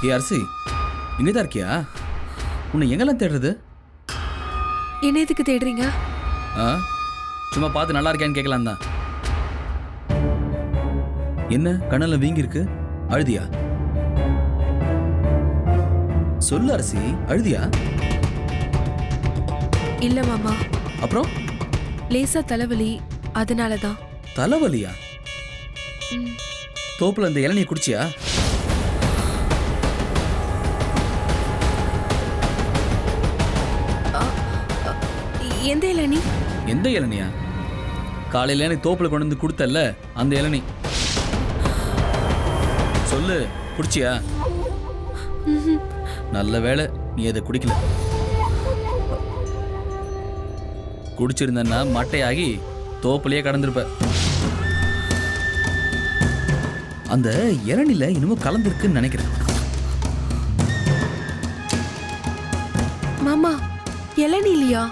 ஏ அரசி, இங்கதான் இருக்கியா? உன்னை எங்கெல்லாம் தேடுறது? என்ன எதுக்கு தேடுறீங்க? சும்மா பார்த்து நல்லா இருக்கியான்னு கேட்கலாம் தான். என்ன கண்ணெல்லாம் வீங்கி இருக்கு? அழுதியா? சொல்லு அரசி, அழுதியா? இல்ல மாமா. அப்புறம்? லேசா தலைவலி, அதனாலதான். தலைவலியா? தோப்புல இந்த இளநீர் குடிச்சியா? எந்த இளநீ? எந்த இளநியா? காலையில நீ தோப்புல கொண்டு வந்து கொடுத்தல்ல, அந்த இளநீ. சொல்லு, குடிச்சியா? நல்ல வேளை நீ அதை குடிக்கல. குடிச்சிருந்தன்னா மட்டையாகி தோப்புலயே கடந்திருப்ப. அந்த இளநில இன்னமும் கலந்துருக்குன்னு நினைக்கிறேன். மாமா, இளநீ இல்லையா?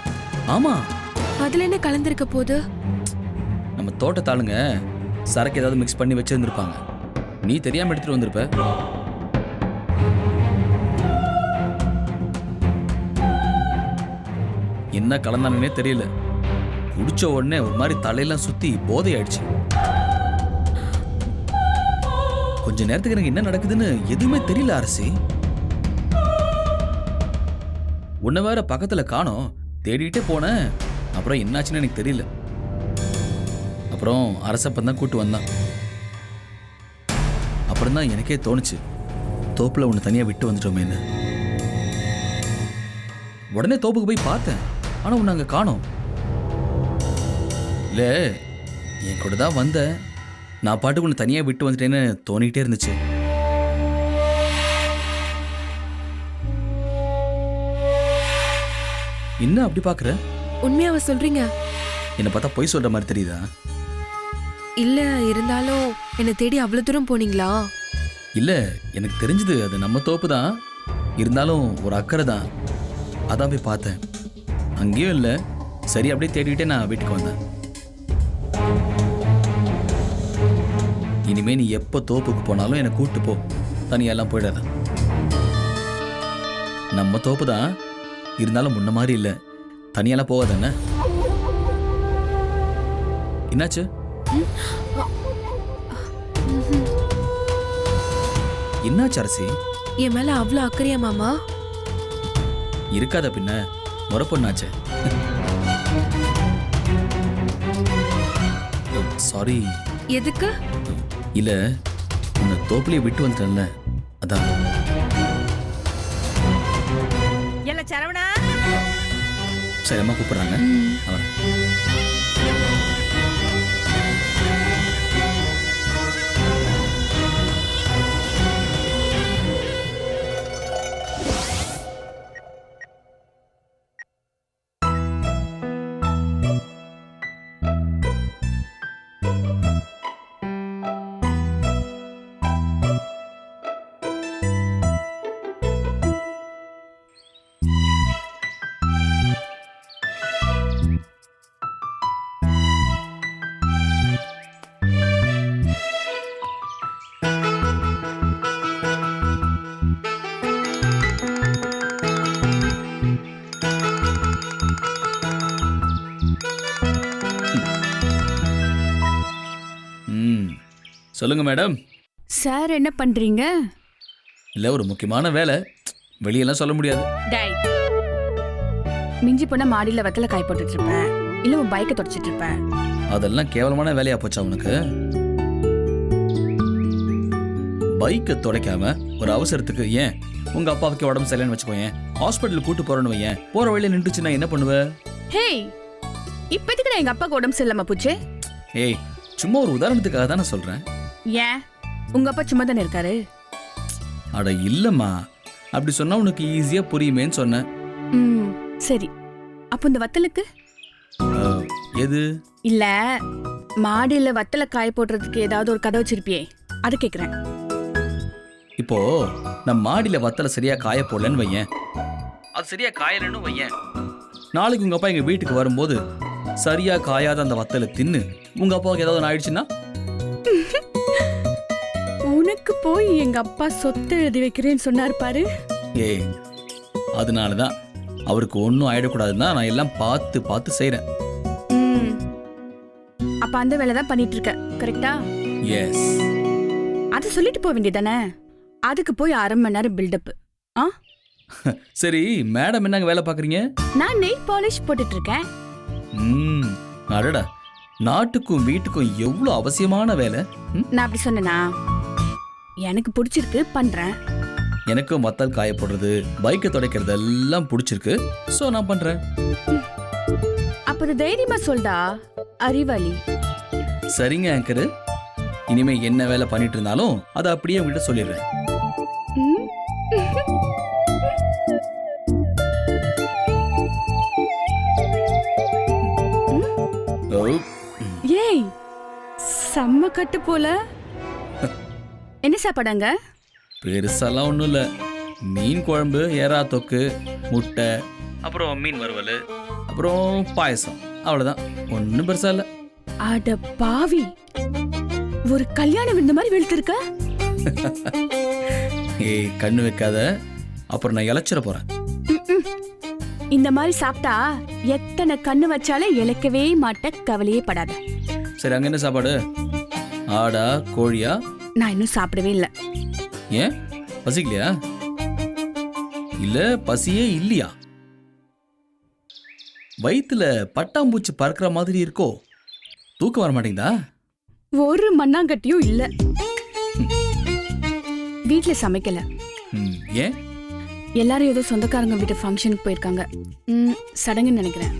ஆமா. அதுல என்ன கலந்திருக்க போது? நம்ம தோட்டத்தாளுங்க சரக்கு ஏதாவது மிக்ஸ் பண்ணி வச்சிருந்திருப்பாங்க. நீ தெரியாம எடுத்துட்டு வந்திருப்ப. என்ன கலந்தானே தெரியல. குடிச்ச உடனே ஒரு மாதிரி தலையெல்லாம் சுத்தி போதை ஆயிடுச்சு. கொஞ்ச நேரத்துக்கு எனக்கு என்ன நடக்குதுன்னு எதுவுமே தெரியல அரசி. உன்னை வேற பக்கத்துல காணோம், தேடிட்டே போனேன். அப்புறம் என்னாச்சுன்னு எனக்கு தெரியல. அப்புறம் அரசப்பன் தான் கூட்டு வந்தான். அப்புறம் தான் எனக்கே தோணுச்சு, தோப்புல உன்னை தனியா விட்டு வந்துட்டோமேன்னு. உடனே தோப்புக்கு போய் பார்த்தேன், ஆனா உன்னை அங்க காணோம். இல்ல, என் கூட தான் வந்த, நான் பாட்டுக்கு உன்னை தனியா விட்டு வந்துட்டேன்னு தோணிக்கிட்டே இருந்துச்சு. என்ன அப்படி பாக்குற? உண்மையாவ சொல்றீங்க? என்ன பார்த்தா பொய் சொல்ற மாதிரி தெரியுதா? இல்ல, இருந்தாலும் என்ன தேடி அவ்வளவு தூரம் போனீங்களா? இல்ல, எனக்கு தெரிஞ்சது அது நம்ம தோப்பு தான். இருந்தாலும் ஒரு அக்கறை தான், அதான் போய் பார்த்தேன். அங்கேயும் இல்லை, சரி அப்படியே தேடிக்கிட்டே நான் வீட்டுக்கு வந்தேன். இனிமே நீ எப்போ தோப்புக்கு போனாலும் என்னை கூப்பிட்டு போ, தனியெல்லாம் போயிடாத. நம்ம தோப்பு தான், இருந்தாலும் முன்ன மாதிரி இல்லை, தனியெல்லாம் போகாதானே. என்னாச்சு? என்னாச்சு அரசி? என் மேல அவ்வளவு அக்கறையா மாமா? இருக்காத பின்ன, முறை பொண்ணாச்சே. சாரி. எதுக்கு? இல்ல, உன்னை தோப்புலயே விட்டு வந்துட்டேன்ல, அதான். இல்ல சரவணா, சரி அம்மா கூப்பிடுறாங்க. அவன் சொல்லுங்க மேடம். சார் என்ன பண்றீங்க? இல்ல, ஒரு முக்கியமான வேலை, வெளியெல்லாம் சொல்ல முடியாது. டேய், மிஞ்சி போனா மாடியில வெத்தலை காய் போட்டுட்டு இருப்பேன், இல்ல உன் பைக்கை தொடச்சிட்டு இருப்பேன். அதெல்லாம் கேவலமான வேலையா போச்சா உனக்கு? பைக்கை துடைக்காம ஒரு அவசரத்துக்கு, ஏன் உங்க அப்பாவுக்கு உடம்பு சரியில்லைன்னு வச்சுக்கோங்க, ஹாஸ்பிட்டலுக்கு கூட்டு போறேன்னு வையேன், போற வழியில நின்றுச்சுன்னா என்ன பண்ணுவ? ஹேய், இப்போதைக்கு எங்க அப்பாவுக்கு உடம்பு சரியில்லாம போச்சு. ஏய், சும்மா ஒரு உதாரணத்துக்காக தானே சொல்றேன். ஏன் உங்க அப்பா சும்மா தானே இருக்காரு? அட இல்லம்மா, அப்படி சொன்னா உனக்கு ஈஸியா புரியுமேன்னு சொன்னேன். சரி, அப்போ இந்த வத்தலுக்கு எது? இல்ல, மாடியில வத்தலை காய போடுறதுக்கு ஏதாவது ஒரு கதை வச்சிருப்பியே, அதை கேக்குறேன். இப்போ நம்ம மாடியில வத்தலை சரியா காய போடலன்னு வையேன், அது சரியா காயலன்னு வையேன், நாளைக்கு உங்க அப்பா எங்க வீட்டுக்கு வரும்போது சரியா காயாத அந்த வத்தலை தின்னு உங்க அப்பாவுக்கு ஏதாவது ஆயிடுச்சுன்னா? உனக்கு போய் எங்க அப்பா சொத்து எழுதி வைக்கிறேன்னு சொன்னார் பாரு. ஏய், அதனால தான் அவருக்கு ஒன்றும் ஆயிடக்கூடாதுன்னா நான் எல்லாம் பார்த்து பார்த்து செய்கிறேன். அப்ப அந்த வேலை தான் பண்ணிட்டு இருக்க, கரெக்டா? எஸ். அதை சொல்லிட்டு போக வேண்டியதானே. அதுக்கு போய் 1/2 மணி நேரம் பில்டப். சரி, மேடம் என்னங்க வேலை பார்க்குறீங்க? நான் நெயில் பாலிஷ் போட்டுட்டு இருக்கேன். அடடா, நாட்டுக்கும் வீட்டுக்கும் எவ்வளோ அவசியமான வேலை. நான் அப்படி சொன்னேனா? எனக்கு பிடிச்சிருக்கு, பண்றேன். எனக்கும் மத்தல் காய போடுறது, பைக்கை துடைக்கிறது எல்லாம் பிடிச்சிருக்கு. ஸோ நான் பண்றேன். அப்ப அது தைரியமா சொல்டா, அறிவாளி. சரிங்க ஆங்கரு, இனிமே என்ன வேலை பண்ணிட்டு இருந்தாலும் அதை அப்படியே உங்ககிட்ட சொல்லிடுறேன். ம்? ஓ, ஏய், செம்ம கட்டு போல. என்ன சாப்பாடாங்க? பெருசாலாம் ஒன்றும் இல்லை. மீன் குழம்பு, எறா தொக்கு, முட்டை, அப்புறம் மீன் வறுவல், அப்புறம் பாயசம், அவ்வளோதான். ஒன்றும் பெருசா இல்லை. அட பாவி, ஒரு கல்யாண விருந்து மாதிரி வெளுத்திருக்க. ஏய், கண்ணு வைக்காத, அப்புறம் நான் இளைச்சிட போறேன். இந்த மாதிரி சாப்பிட்டா எத்தனை கண்ணு வச்சாலே இழைக்கவே மாட்ட, கவலையே படாத. சரி, அங்க என்ன சாப்பாடு? ஆடா, கோழியா? நான் இன்னும் சாப்பிடவே இல்லை. ஏன், பசிக்கலையா? இல்ல பசியே இல்லையா? வயிற்றுல பட்டாம்பூச்சி பறக்கிற மாதிரி இருக்கோ? தூக்கம் வர மாட்டேங்குதா? ஒரு மண்ணாங்கட்டியும் இல்ல. வீட்டுல சமைக்கல. ஏன்? எல்லாரும் ஏதோ சொந்தக்காரங்க வீட்டு ஃபங்க்ஷனுக்கு போயிருக்காங்க. சடங்குன்னு நினைக்கிறேன்.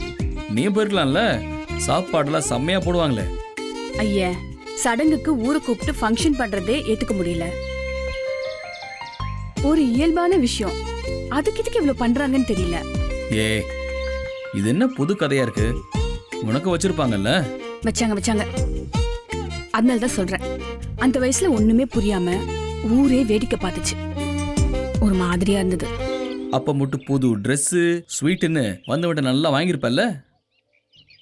நீ போயிருக்கலாம்ல, சாப்பாடுலாம் செம்மையா போடுவாங்களே. ஐயா, சடங்குக்கு ஊரை கூப்பிட்டு ஃபங்க்ஷன் பண்றதே ஏத்துக்க முடியல. ஒரு இயல்பான விஷயம், அதுக்கு இதுக்கு இவ்வளவு பண்றாங்கன்னு தெரியல. ஏ, இது என்ன புது கதையா இருக்கு? உனக்கு வச்சிருப்பாங்கல்ல? வச்சாங்க. அதனாலதான் சொல்றேன், அந்த வயசுல ஒண்ணுமே புரியாம ஊரே வேடிக்கை பார்த்துச்சு. ஒரு மாதிரியா இருந்தது. அப்ப மட்டும் புது ட்ரெஸ் ஸ்வீட்டுன்னு வந்தவன்ட்ட நல்லா வாங்கியிருப்பல்ல?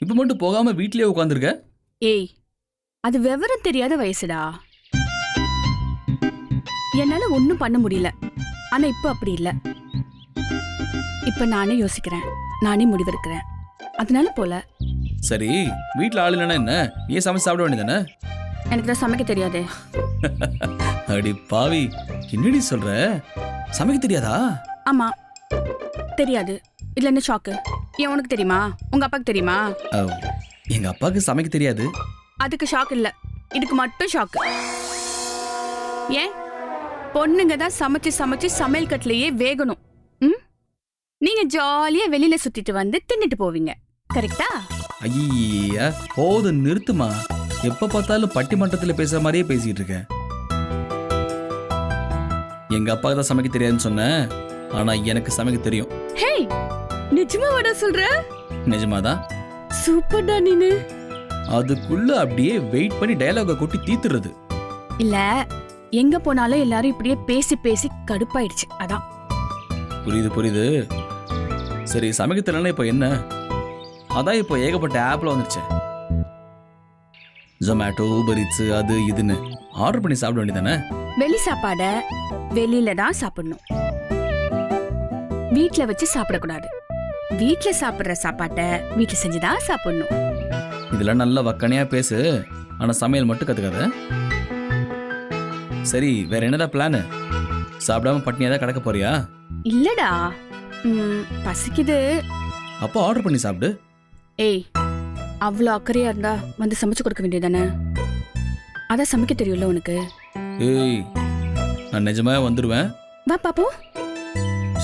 இப்ப மட்டும் போகாம வீட்லயே உட்காந்துருக்க. ஏய், அது விவரம் தெரியாத வயசுடா. என்னால ஒண்ணும் பண்ண முடியல. ஆனா இப்ப அப்படி இல்ல. இப்ப நானே யோசிக்கிறேன், நானே முடிவெடுக்கிறேன். அதனால போல. சரி, வீட்ல ஆள் இல்லைன்னா என்ன, நீ சமைச்சு சாப்பிட வேண்டியதானே? எனக்கு தான் சமைக்க தெரியாதே. அடி பாவி, என்னடி சொல்ற? சமைக்க தெரியாதா? ஆமா, தெரியாது. இதுல என்ன ஷாக்கு? ஏன், உனக்கு தெரியுமா? உங்க அப்பாக்கு தெரியுமா? எங்க அப்பாவுக்கு சமைக்க தெரியாது. அதுக்கு ஷாக் இல்ல, இதுக்கு மட்டும் ஷாக்கு. ஏன், பொண்ணுங்க தான் சமைச்சு சமைச்சு சமையல் கட்டிலேயே வேகணும். நீங்க ஜாலியா வெளியில சுத்திட்டு வந்து தின்னுட்டு போவீங்க, கரெக்டா? ஐயா, போதும் நிறுத்துமா. எப்ப பார்த்தாலும் பட்டிமன்றத்துல பேசுற மாதிரியே பேசிட்டு இருக்க. எங்க அப்பாவுக்கு தான் சமைக்க தெரியாதுன்னு சொன்னேன், ஆனா எனக்கு சமைக்க தெரியும். ஹே, நிஜமாவாடா சொல்ற? நிஜமாதான். சூப்பர்டா நீனு. அதுக்குள்ள அப்படியே வெயிட் பண்ணி டயலாக கொட்டி தீத்துறது. இல்ல, எங்க போனாலும் எல்லாரும் இப்படியே பேசி பேசி கடுப்பாயிடுச்சு, அதான். புரியுது. சரி, சமைக்க தெரியலன்னா இப்போ என்ன? அதான் இப்போ ஏகப்பட்ட ஆப்ல வந்துருச்சு. ஜொமேட்டோ, ஊபர் ஈட்ஸ், அது இதுன்னு ஆர்டர் பண்ணி சாப்பிட வேண்டியதானே? வெளி சாப்பாட வெளியில தான் சாப்பிடணும், வீட்ல வச்சு சாப்பிடக்கூடாது. வீட்ல சாப்பிடுற சாப்பாட்ட வீட்ல செஞ்சுதான் சாப்பிடணும். இதெல்லாம் நல்ல வக்கனையா பேசு, ஆனா சமையல் மட்டும் கத்துக்காத. சரி, வேற என்னடா பிளானு? சாப்பிடாம பட்னியா தான் கிடக்க போறியா? இல்லடா, பசிக்குது. அப்போ ஆர்டர் பண்ணி சாப்பிடு. ஏய், அவ்வளோ அக்கறையா இருந்தா வந்து சமைச்சு கொடுக்க வேண்டியதானே? அதான் சமைக்க தெரியும்ல உனக்கு. ஏய், நான் நிஜமா வந்துடுவேன். வா பாப்போ.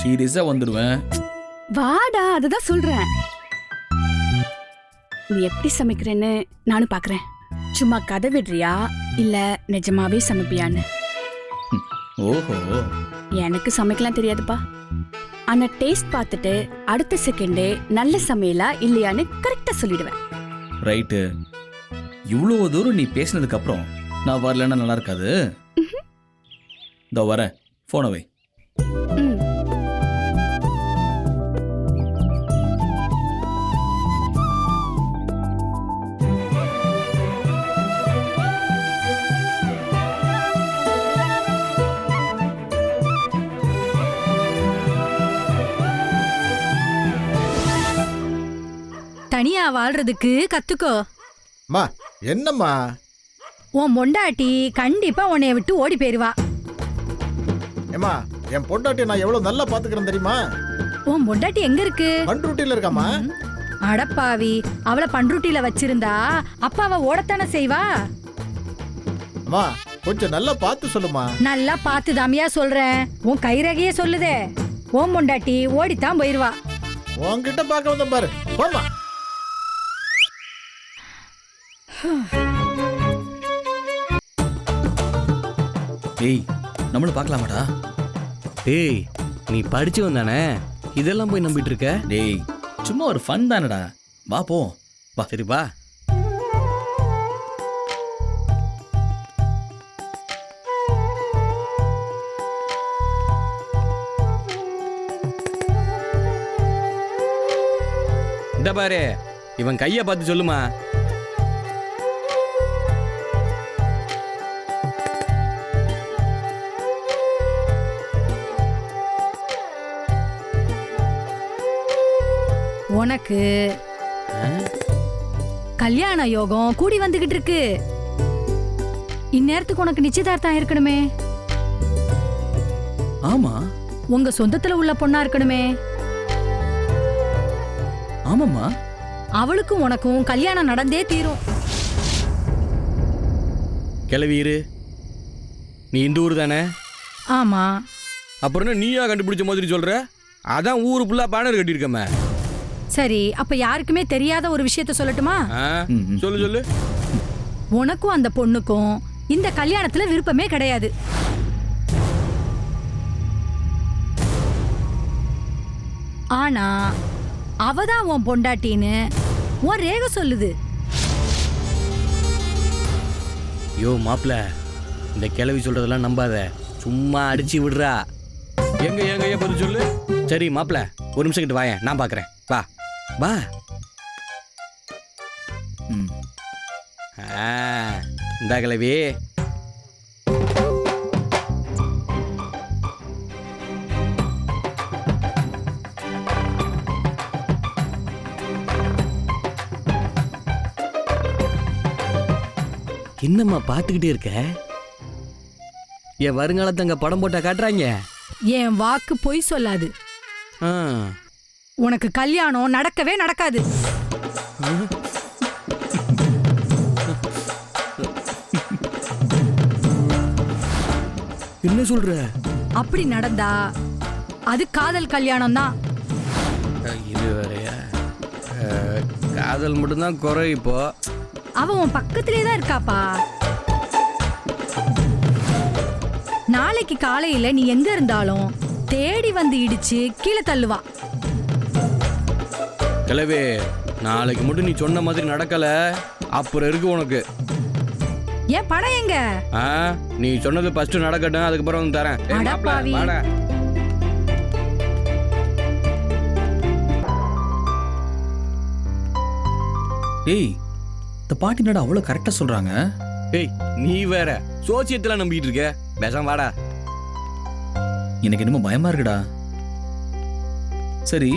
சீரியஸா வந்துடுவேன். வாடா, அதுதான் சொல்றேன். நீ எப்படி சமைக்கிறேன்னு நானும் பாக்குறேன். சும்மா கதை விடுறியா இல்ல நிஜமாவே சமைப்பியான்னு? ஓஹோ, எனக்கு சமைக்கலாம் தெரியாதுப்பா. ஆனா டேஸ்ட் பார்த்துட்டு அடுத்த செகண்டே நல்ல சமையலா இல்லையான்னு கரெக்டா சொல்லிடுவேன். ரைட்டு. இவ்வளவு தூரம் நீ பேசினதுக்கு அப்புறம் நான் வரலன்னா நல்லா இருக்காது. இதோ வரேன், போனை வை. தனியா வாழ்றதுக்கு கத்துக்கோ. அம்மா என்னம்மா? உன் பொண்டாட்டி கண்டிப்பா உன்னைய விட்டு ஓடி போயிருவா. ஏம்மா என் பொண்டாட்டி நான் எவ்வளவு நல்லா பாத்துக்கிறேன் தெரியுமா? உன் பொண்டாட்டி எங்க இருக்கு? பண்ருட்டில இருக்காமா. அடப்பாவி, அவளை பண்ருட்டில வச்சிருந்தா அப்பாவை ஓடத்தானே செய்வா. அம்மா கொஞ்சம் நல்லா பார்த்து சொல்லுமா. நல்லா பார்த்து தாமியா சொல்றேன். உன் கைரகையே சொல்லுதே, உன் பொண்டாட்டி ஓடித்தான் போயிருவா. உன்கிட்ட பார்க்க வந்த பாரு, போமா. ஏய், நம்மளும் பார்க்கலாமாடா? ஏய், நீ படிச்சவன் தானே, இதெல்லாம் போய் நம்பிட்டு இருக்க? டேய், சும்மா ஒரு ஃபன் தானடா. வா போ. வா. சரி வா. இந்த பாரு, இவன் கைய பார்த்து சொல்லுமா. உனக்கு கல்யாண யோகம் கூடி வந்துகிட்டு இருக்கு. இந்நேரத்துக்கு உனக்கு நிச்சயதார்த்தம் இருக்கணுமே. ஆமா. உங்க சொந்தத்துல உள்ள பொண்ணா இருக்கணுமே. ஆமாம்மா. அவளுக்கும் உனக்கும் கல்யாணம் நடந்தே தீரும். கிளவீரு, நீ இந்த ஊர் தானே? ஆமா. அப்புறம் நீயா கண்டுபிடிச்ச மாதிரி சொல்ற? அதான் ஊரு ஃபுல்லா பேனர் கட்டியிருக்கமே. சரி, அப்ப யாருக்குமே தெரியாத ஒரு விஷயத்த சொல்லட்டுமா? சொல்லு சொல்லு. உனக்கும் அந்த பொண்ணுக்கும் இந்த கல்யாணத்துல விருப்பமே கிடையாது. ஆனா அவதான் உன் பொண்டாட்டின்னு உன் ரேக சொல்லுது. யோ மாப்ள, இந்த கிளவி சொல்றதெல்லாம் நம்பாத, சும்மா அடிச்சு விடுறா. எங்க எங்க பதில் சொல்லு. சரி மாப்ள, ஒரு நிமிஷம் கிட்ட வாயேன், நான் பாக்குறேன். வா வா. இந்த கிளவி என்னம்மா பாத்துக்கிட்டே இருக்க? என் வருங்காலத்தை அங்க படம் போட்டா காட்டுறாங்க. என் வாக்கு பொய் சொல்லாது. ஆ. உனக்கு கல்யாணம் நடக்கவே நடக்காது. என்ன சொல்ற? அப்படி நடந்தா அது காதல் கல்யாணம் தான். இது வேறையா? காதல் மட்டும்தான் குறை. இப்போ அவ உன் பக்கத்திலே தான் இருக்காப்பா. நாளைக்கு காலையில நீ எங்க இருந்தாலும் தேடி வந்து இடிச்சு கீழே தள்ளுவா. கிளவே, நாளைக்கு மட்டும் நீ சொன்ன மாதிரி நடக்கல, அப்புறம் இருக்கு உனக்கு. ஏன் பணம் எங்க? நீ சொன்னது ஃபர்ஸ்ட் நடக்கட்டும், அதுக்கப்புறம் வந்து தரேன். அடப்பாவி. டேய், இந்த பாட்டி நட அவ்வளவு கரெக்டா சொல்றாங்க. ஏய், நீ வேற சோசியத்துல நம்பிட்டு இருக்க. பேசாம வாடா. எனக்கு என்னமோ பயமா இருக்குடா. சரி,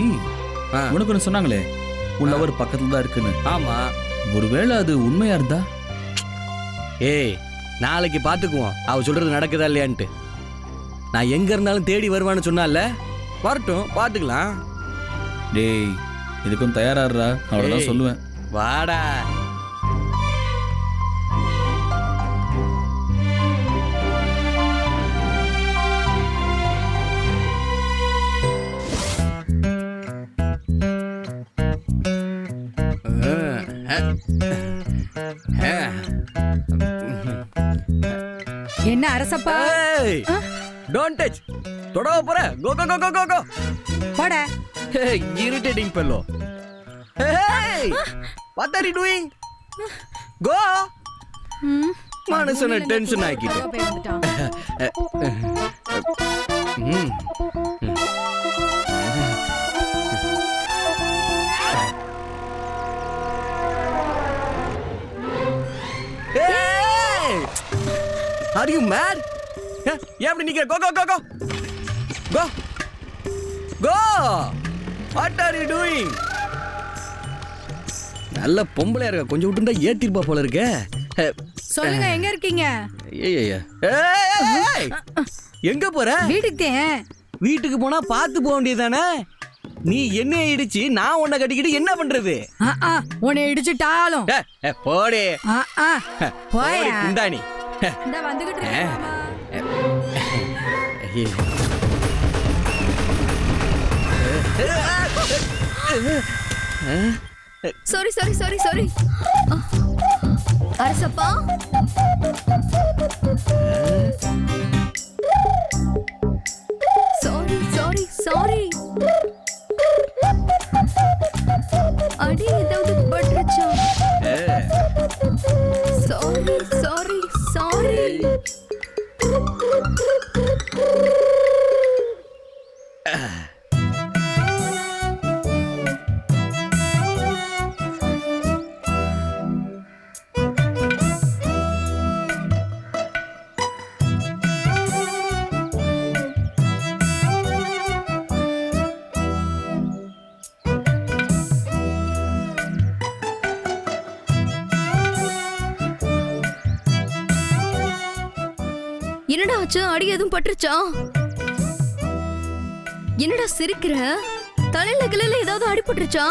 உனக்கு ஒன்று சொன்னாங்களே உன் லவர் பக்கத்துல தான் இருக்குன்னு. ஆமா. ஒருவேளை அது உண்மையா இருந்தா? ஏய், நாளைக்கு பாத்துக்குவோம் அவ சொல்றது நடக்குதா இல்லையான்ட்டு. நான் எங்க இருந்தாலும் தேடி வருவான்னு சொன்னால, வரட்டும் பாத்துக்கலாம். டேய், இதுக்கும் தயாராடுறா, அவ்வளவுதான் சொல்லுவேன். வாடா. என்ன அரசப்பா? Don't touch. தொடவ போற. கோ கோ கோ கோ கோ. போடா. Irritating fellow. Hey! What are you doing? Go! மனசன டென்ஷன் ஆக்கிட்டு. Hey! Are you mad? ஏன் அப்படி நிக்கிற? Go go go go. Go. Go. What are you doing? நல்ல பொம்பளையா இருக்க, கொஞ்சம் விட்டுருந்தா ஏத்திருப்பா போல இருக்க. சொல்லுங்க எங்க இருக்கீங்க? எங்க போற? வீட்டுக்கு. வீட்டுக்கு போனா பார்த்து போக வேண்டியதானே? நீ என்ன இடிச்சு நான் உன்னை கட்டிக்கிட்டு என்ன பண்றது? உன்னை இடிச்சுட்டாலும் போடே போயா குண்டாணி. இந்த வந்துகிட்டு இருக்கேன். Sorry sorry sorry sorry Arasappa. Sorry sorry sorry. அடி ஏதாவது பட்டுருச்சா? Sorry sorry sorry. என்னடா ஆச்சு? அடி எதுவும் பட்டுருச்சா? என்னடா சிரிக்கிற? தலையில கிளையில ஏதாவது அடிபட்டுருச்சா?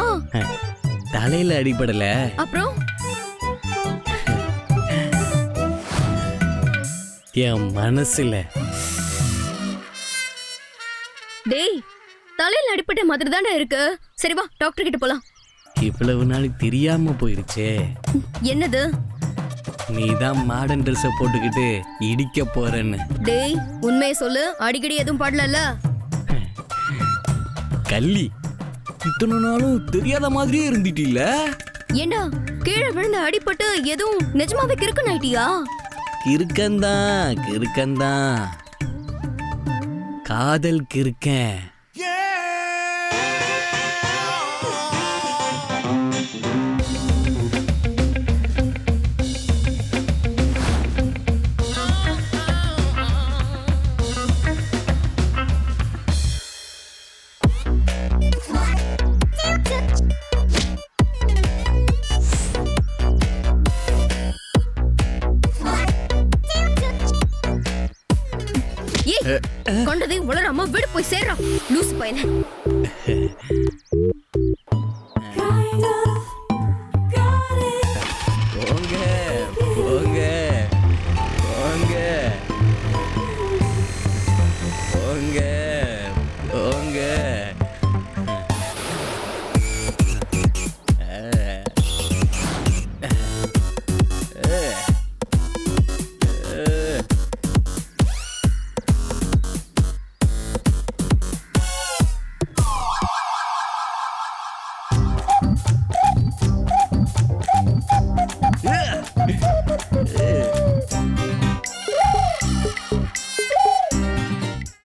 தலையில அடிபடல, அப்புறம் என் மனசுல. டேய், தலையில அடிபட்ட மாதிரி தானே இருக்கு. சரி வா டாக்டர் கிட்ட போலாம். இவ்வளவு நாள் தெரியாம போயிருச்சே. என்னது? நீ தான் மாடர்ன் ட்ரெஸ் போட்டுக்கிட்டு இடிக்க போறேன்னு. டேய் உண்மையை சொல்லு, அடிக்கடி எதுவும் படலல்ல? கள்ளி, இத்தனை நாளும் தெரியாத மாதிரியே இருந்துட்டீல. ஏண்டா கீழே விழுந்து அடிபட்டு எதுவும் நிஜமாவே கிறுக்குன்னு ஆயிட்டியா? கிறுக்கந்தான் கிறுக்கந்தான், காதல் கிறுக்கேன். கொண்டதை உளராம வீடு போய் சேர்றா லூசு பையன.